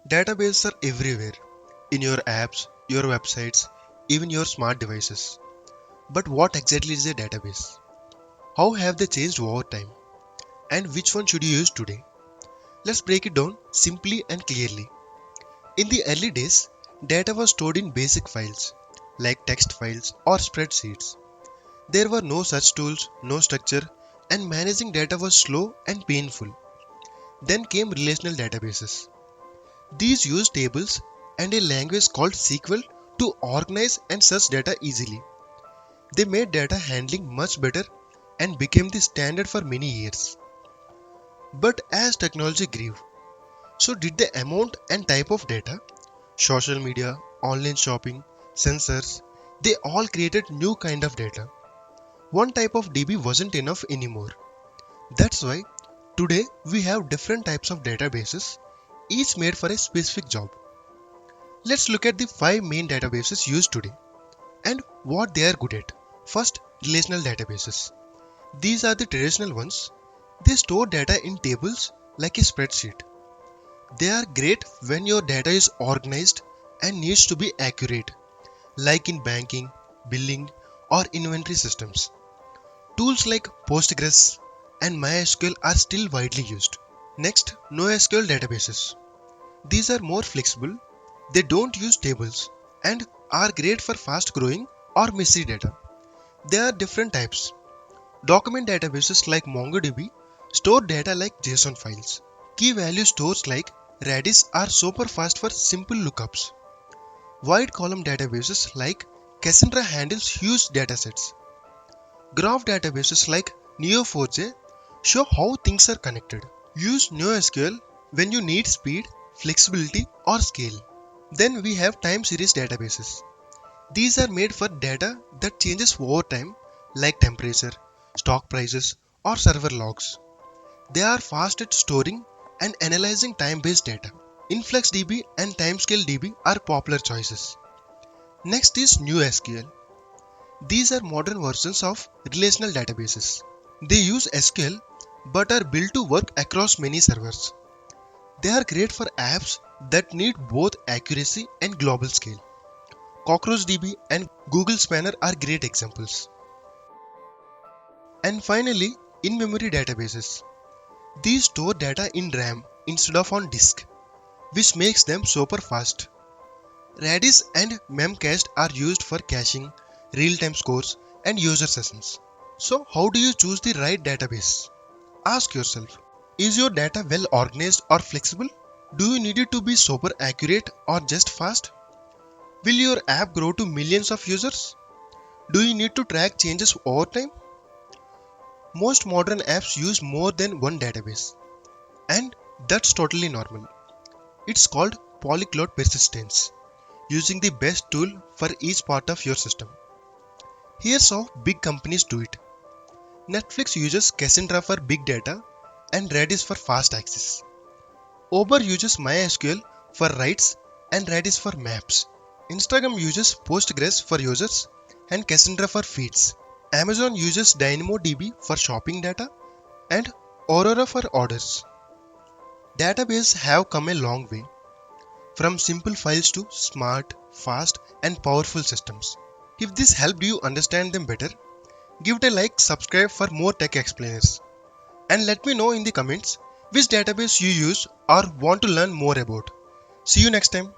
Databases are everywhere, in your apps, your websites, even your smart devices. But what exactly is a database? How have they changed over time? And which one should you use today? Let's break it down simply and clearly. In the early days, data was stored in basic files, like text files or spreadsheets. There were no such tools, no structure, and managing data was slow and painful. Then came relational databases. These used tables and a language called SQL to organize and search data easily. They made data handling much better and became the standard for many years. But as technology grew, so did the amount and type of data. Social media, online shopping, sensors, they all created new kind of data. One type of DB wasn't enough anymore. That's why today we have different types of databases, each made for a specific job. Let's look at the 5 main databases used today and what they are good at. First, relational databases. These are the traditional ones. They store data in tables like a spreadsheet. They are great when your data is organized and needs to be accurate, like in banking, billing, or inventory systems. Tools like Postgres and MySQL are still widely used. Next, NoSQL databases. These are more flexible, they don't use tables, and are great for fast growing or messy data. There are different types. Document databases like MongoDB store data like JSON files. Key value stores like Redis are super fast for simple lookups. Wide column databases like Cassandra handles huge datasets. Graph databases like Neo4j show how things are connected. Use NoSQL when you need speed, flexibility, or scale. Then we have time series databases. These are made for data that changes over time, like temperature, stock prices, or server logs. They are fast at storing and analyzing time-based data. InfluxDB and TimescaleDB are popular choices. Next is NewSQL. These are modern versions of relational databases. They use SQL but are built to work across many servers. They are great for apps that need both accuracy and global scale. CockroachDB and Google Spanner are great examples. And finally, in-memory databases. These store data in RAM instead of on disk, which makes them super fast. Redis and Memcached are used for caching, real-time scores, and user sessions. So, how do you choose the right database? Ask yourself, is your data well organized or flexible? Do you need it to be super accurate or just fast? Will your app grow to millions of users? Do you need to track changes over time? Most modern apps use more than one database, and that's totally normal. It's called Polyglot persistence, using the best tool for each part of your system. Here's how big companies do it. Netflix uses Cassandra for big data and Redis for fast access. Uber uses MySQL for writes and Redis for maps. Instagram uses Postgres for users and Cassandra for feeds. Amazon uses DynamoDB for shopping data and Aurora for orders. Databases have come a long way, from simple files to smart, fast, and powerful systems. If this helped you understand them better, give it a like, subscribe for more tech explainers, and let me know in the comments which database you use or want to learn more about. See you next time.